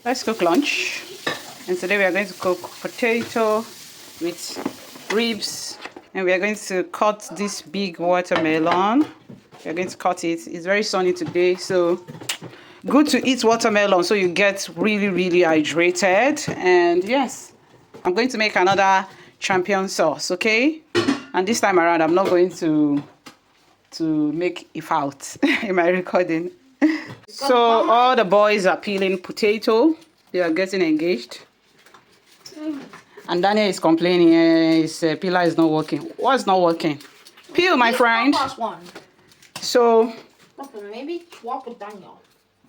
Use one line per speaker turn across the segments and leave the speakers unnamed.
Let's cook lunch. And today we are going to cook potato with ribs. And we are going to cut this big watermelon. We are going to cut it. It's very sunny today, so good to eat watermelon so you get really hydrated. And yes, I'm going to make another champion sauce, okay? And this time around, I'm not going to make it out in my recording. So all the boys are peeling potato. They are getting engaged. And Daniel is complaining his peeler is not working. What's not working? Peel, my friend. So
maybe swap with Daniel.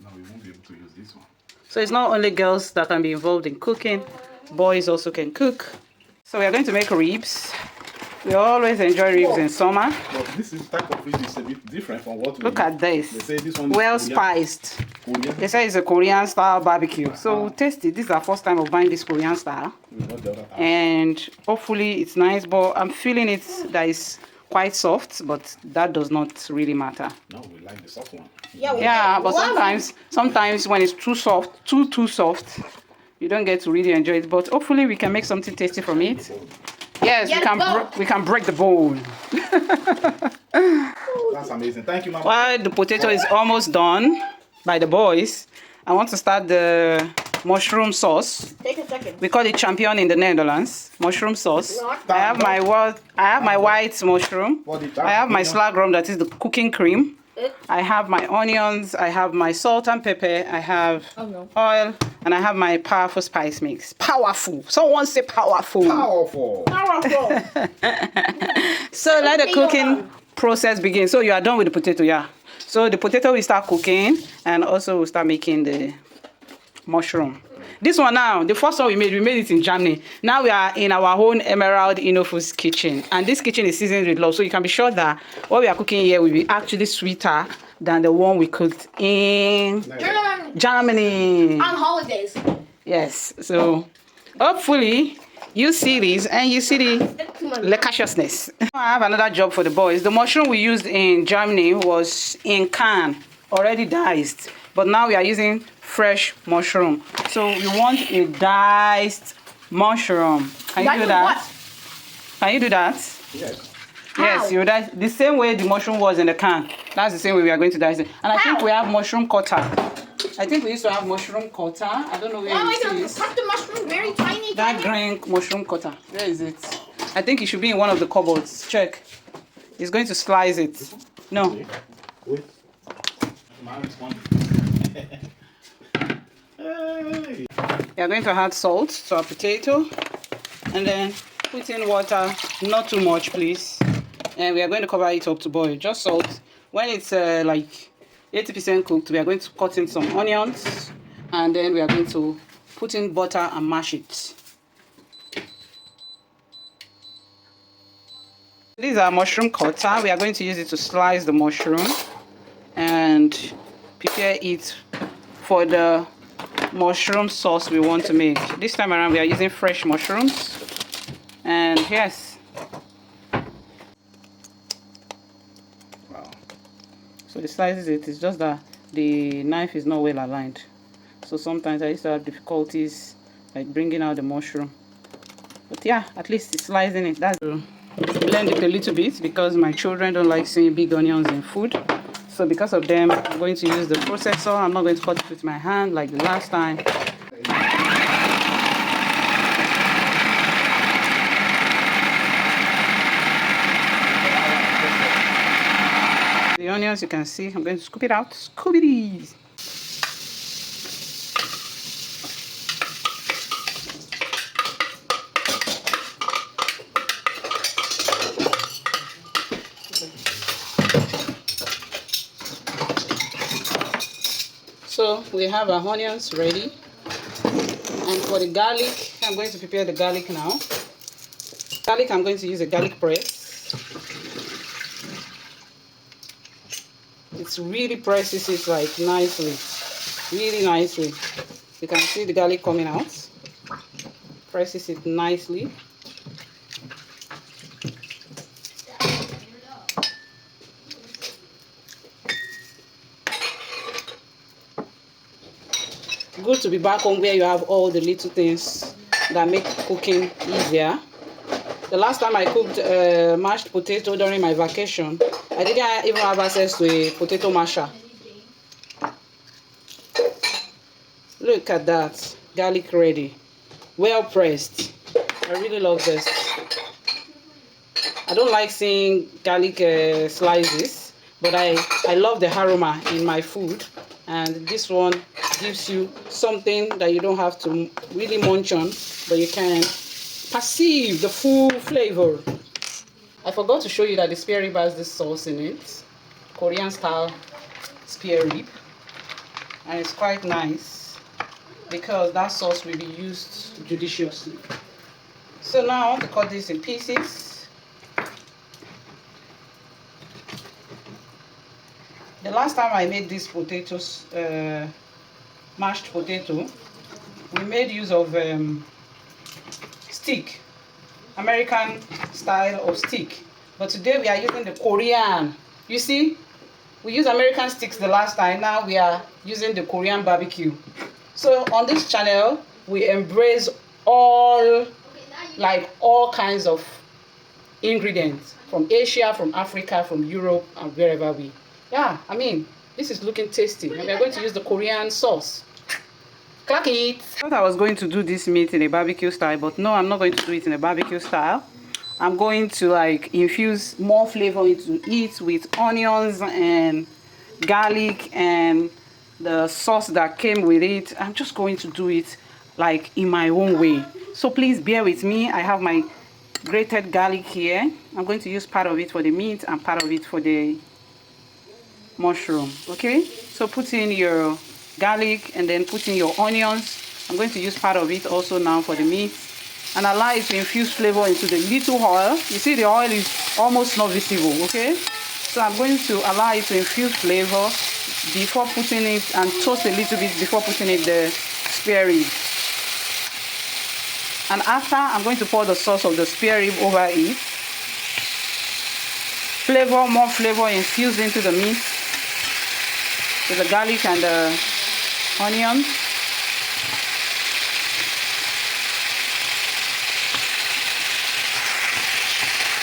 No, we won't be able to use this one.
So it's not only girls that can be involved in cooking. Boys also can cook. So we are going to make ribs. We always enjoy ribs in summer.
But this is type of rib is a bit different from what we
Look
use.
at this.
They say this one is
Well
Korean.
spiced.
Korean.
They say it's a Korean style barbecue. So we'll taste it. This is our first time of buying this Korean style.
We got the other type.
And hopefully it's nice, but I'm feeling it that is quite soft, but that does not really matter.
No, we like the soft one.
Yeah, but sometimes when it's too soft, too soft, you don't get to really enjoy it. But hopefully we can make something tasty from it. Yes, we can break the bowl.
That's amazing. Thank you, Mama.
While the potato is almost done by the boys, I want to start the mushroom sauce.
Take a second.
We call it champion in the Netherlands. Mushroom sauce. I have my white mushroom. I have my slagroom, that is the cooking cream. I have my onions, I have my salt and pepper, I have oil, and I have my powerful spice mix. Powerful. Someone say powerful.
Powerful.
So let the cooking process begin. So you are done with the potato, yeah. So the potato will start cooking, and also we'll start making the mushroom. This one now, the first one we made it in Germany. Now we are in our own Emerald Innofoods kitchen. And this kitchen is seasoned with love. So you can be sure that what we are cooking here will be actually sweeter than the one we cooked in Germany.
On holidays.
Yes. So hopefully you see this and you see the lusciousness. I have another job for the boys. The mushroom we used in Germany was in can, already diced. But now we are using fresh mushroom. So we want a diced mushroom. Can you do that? What? Can you do that?
Yes.
Yes, you dice the same way the mushroom was in the can. That's the same way we are going to dice it. And I think we have mushroom cutter. I think we used to have mushroom cutter. I don't know where it is.
Cut the mushroom very tiny.
That green mushroom cutter. Where is it? I think it should be in one of the cupboards. Check. It's going to slice it. No.
Wait. Hey.
We are going to add salt to our potato and then put in water, not too much please, and we are going to cover it up to boil. Just salt. When it's like 80% cooked, we are going to cut in some onions and then we are going to put in butter and mash it. This is our mushroom cutter. We are going to use it to slice the mushroom and prepare it for the mushroom sauce we want to make. This time around we are using fresh mushrooms, and yes,
Wow.
so the slices it's just that the knife is not well aligned, so sometimes I used to have difficulties like bringing out the mushroom, but yeah, at least it's slicing it. That's blend it a little bit because my children don't like seeing big onions in food. So because of them, I'm going to use the processor. I'm not going to cut it with my hand like the last time. The onions, you can see, I'm going to scoop it out. Scooby-Dee! So we have our onions ready, and for the garlic, I'm going to prepare the garlic now. Garlic, I'm going to use a garlic press. It's really presses it like nicely, really nicely. You can see the garlic coming out. Presses it nicely. Good good to be back home where you have all the little things that make cooking easier. The last time I cooked mashed potato during my vacation, I didn't even have access to a potato masher. Look at that. Garlic ready. Well pressed. I really love this. I don't like seeing garlic slices, but I love the aroma in my food. And this one gives you something that you don't have to really munch on, but you can perceive the full flavor. I forgot to show you that the spare rib has this sauce in it. Korean style spare rib. And it's quite nice because that sauce will be used judiciously. So now I want to cut this in pieces. The last time I made these potatoes, mashed potato, we made use of stick, American style of stick. But today we are using the Korean. You see, we used American sticks the last time. Now we are using the Korean barbecue. So on this channel, we embrace all kinds of ingredients from Asia, from Africa, from Europe, and wherever we. Yeah, I mean, this is looking tasty. And we are going to use the Korean sauce. Clack it. I thought I was going to do this meat in a barbecue style, but no, I'm not going to do it in a barbecue style. I'm going to infuse more flavor into it with onions and garlic and the sauce that came with it. I'm just going to do it in my own way. So please bear with me. I have my grated garlic here. I'm going to use part of it for the meat and part of it for the mushroom. Okay, so put in your garlic and then put in your onions. I'm going to use part of it also now for the meat and allow it to infuse flavor into the little oil. You see the oil is almost not visible. Okay, so I'm going to allow it to infuse flavor before putting it, and toast a little bit before putting it the spare rib. And after, I'm going to pour the sauce of the spare rib over it. More flavor infused into the meat with the garlic and the onion.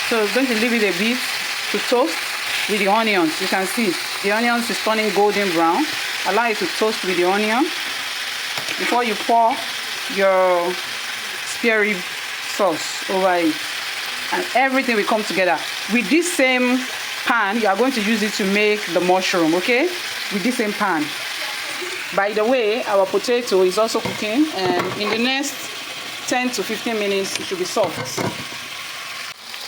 So I'm going to leave it a bit to toast with the onions. You can see the onions is turning golden brown. Allow it to toast with the onion before you pour your spare rib sauce over it, and everything will come together. With this same pan, you are going to use it to make the mushroom. Okay, with this same pan. By the way, our potato is also cooking, and in the next 10 to 15 minutes it should be soft.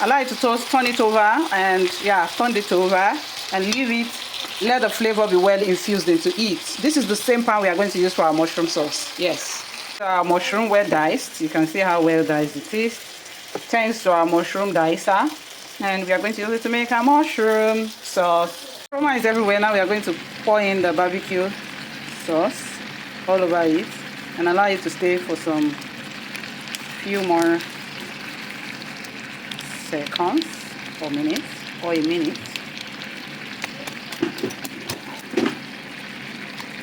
Allow it to toast, turn it over, and turn it over and leave it. Let the flavor be well infused into it. This is the same pan we are going to use for our mushroom sauce. Yes. Our mushroom well diced. You can see how well diced it is. Thanks to our mushroom dicer. And we are going to use it to make our mushroom sauce. Aroma is everywhere. Now we are going to pour in the barbecue sauce all over it and allow it to stay for some few more seconds or minutes or a minute.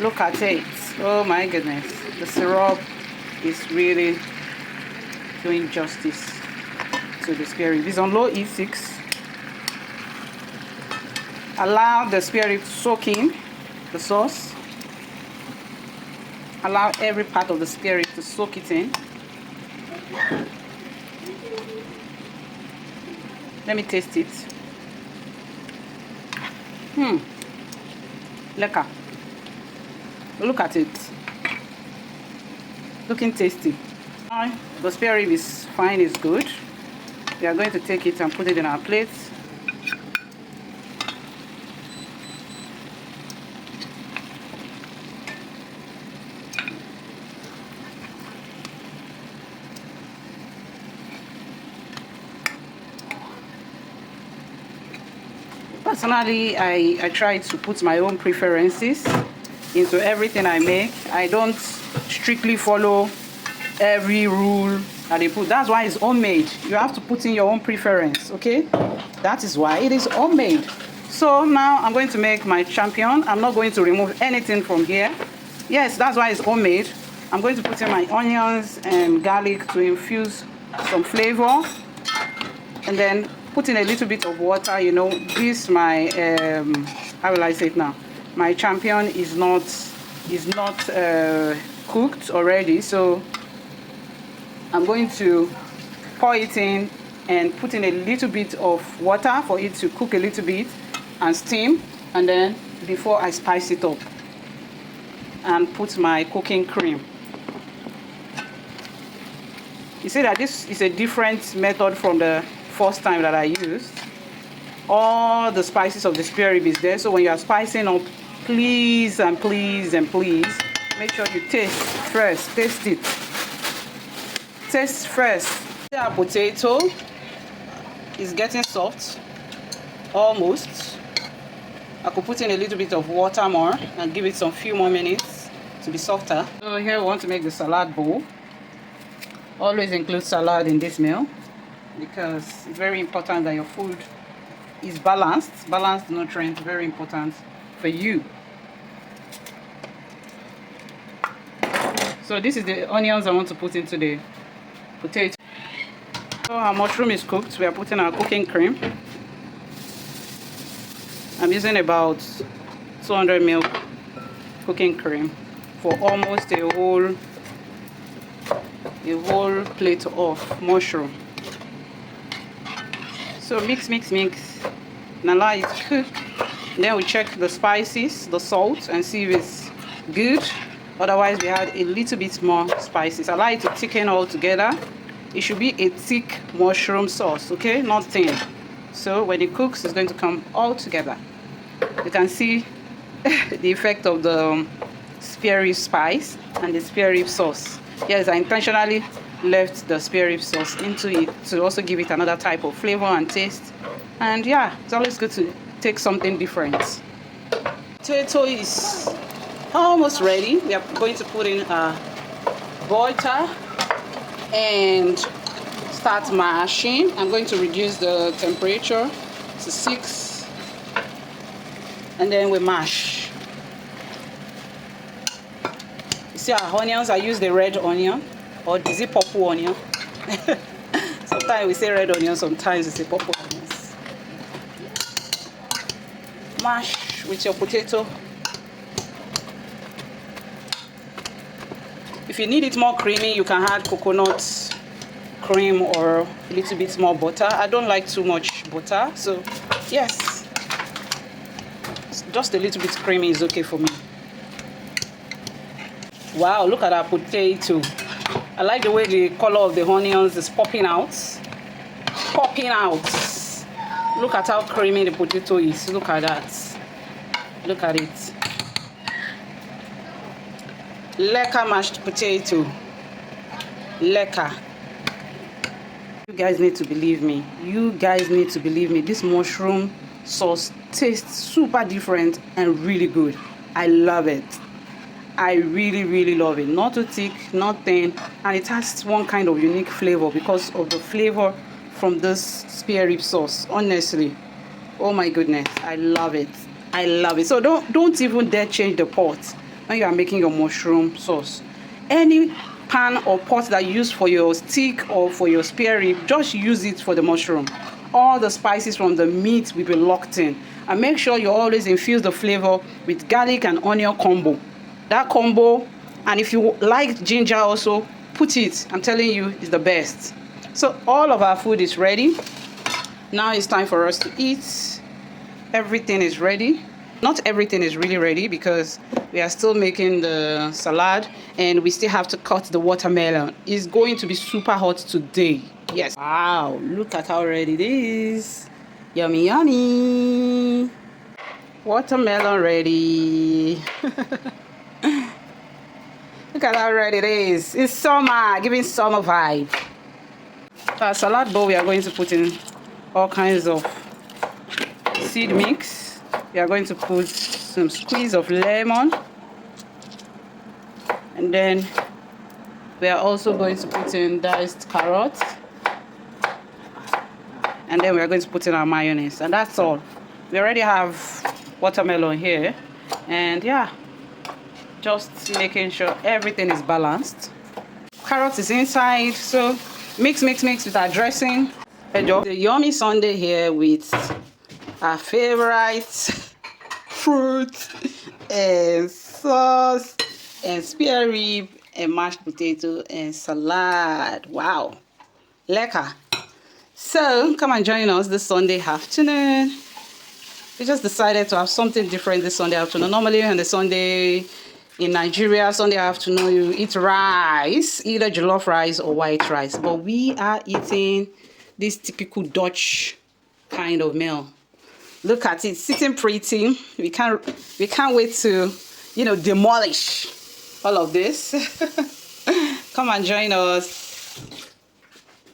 Look at it. Oh my goodness. The syrup is really doing justice to the spare rib. It's on low E6. Allow the spare rib to soak in the sauce. Allow every part of the spare rib to soak it in. Let me taste it. Lekker. Look at it. Looking tasty. The spare rib is fine, it's good. We are going to take it and put it in our plates. Personally, I try to put my own preferences into everything I make. I don't strictly follow every rule that they put. That's why it's homemade. You have to put in your own preference, okay? That is why it is homemade. So now I'm going to make my champion. I'm not going to remove anything from here. Yes, that's why it's homemade. I'm going to put in my onions and garlic to infuse some flavor, and then put in a little bit of water. You know, this my how will I say it now? My champion is not cooked already, so I'm going to pour it in and put in a little bit of water for it to cook a little bit and steam, and then before I spice it up and put my cooking cream. You see that this is a different method from the first time that I used. All the spices of the spare rib is there, so when you are spicing up, please and please and please make sure you taste first. Taste it. Taste first. Our potato is getting soft, almost. I could put in a little bit of water more and give it some few more minutes to be softer. So here we want to make the salad bowl. Always include salad in this meal because it's very important that your food is balanced. Balanced nutrients, very important for you. So this is the onions I want to put into the potato. So our mushroom is cooked. We are putting our cooking cream. I'm using about 200 ml cooking cream for almost a whole plate of mushroom. So mix. Now allow it to cook. Then we check the spices, the salt, and see if it's good. Otherwise, we add a little bit more spices. Allow it to thicken all together. It should be a thick mushroom sauce, okay, not thin. So when it cooks, it's going to come all together. You can see the effect of the spare rib spice and the spare rib sauce. Yes, I intentionally left the spare rib sauce into it to also give it another type of flavor and taste. And yeah, it's always good to take something different. Potato is almost ready. We are going to put in butter and start mashing. I'm going to reduce the temperature to 6, and then we mash. You see our onions, I use the red onion, or is it purple onion? Sometimes we say red onion, sometimes we say purple onions. Mash with your potato. If you need it more creamy, you can add coconut cream or a little bit more butter. I don't like too much butter, so yes, just a little bit creamy is okay for me. Wow, look at our potato. I like the way the color of the onions is popping out. Popping out. Look at how creamy the potato is. Look at that. Look at it. Lekker mashed potato. Lekker. You guys need to believe me. You guys need to believe me. This mushroom sauce tastes super different and really good. I love it. I really love it. Not too thick, not thin, and it has one kind of unique flavor because of the flavor from this spare rib sauce. Honestly, oh my goodness, I love it. I love it. So don't even dare change the pot when you are making your mushroom sauce. Any pan or pot that you use for your steak or for your spare rib, just use it for the mushroom. All the spices from the meat will be locked in, and make sure you always infuse the flavor with garlic and onion combo. That combo, and if you like ginger also, put it. I'm telling you, it's the best. So all of our food is ready. Now it's time for us to eat. Everything is ready. Not everything is really ready because we are still making the salad and we still have to cut the watermelon. It's going to be super hot today. Yes. Wow, look at how ready it is. Yummy, yummy. Watermelon ready. Look at how ready it is. It's summer, giving summer vibe. Our salad bowl, we are going to put in all kinds of seed mix. We are going to put some squeeze of lemon, and then we are also going to put in diced carrots, and then we are going to put in our mayonnaise, and that's all. We already have watermelon here, and yeah, Just making sure everything is balanced. Carrot is inside, so mix with our dressing. The yummy sundae here with our favorite fruit and sauce and spare rib and mashed potato and salad. Wow, lekker. So come and join us this Sunday afternoon. We just decided to have something different this Sunday afternoon. Normally on the Sunday in Nigeria, Sunday afternoon, you eat rice, either jollof rice or white rice. But we are eating this typical Dutch kind of meal. Look at it, sitting pretty. We can't wait to, demolish all of this. Come and join us.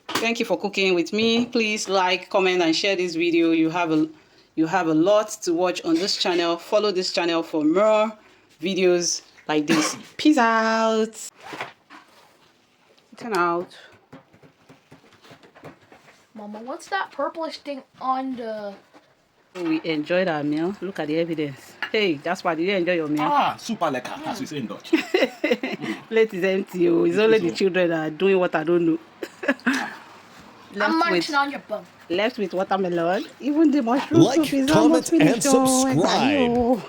Thank you for cooking with me. Please like, comment, and share this video. You have a lot to watch on this channel. Follow this channel for more videos like this. Peace out. Turn out.
Mama, what's that purplish thing on the...
We enjoyed our meal. Look at the evidence. Hey, that's why. Did you enjoy your meal?
Ah, super lekker, as we say in Dutch.
Plate is empty. Oh. It's only the children that are doing what I don't know.
I'm munching on your bone.
Left with watermelon. Even the mushroom
Like,
soup is
comment,
almost finished.
and subscribe.
Oh,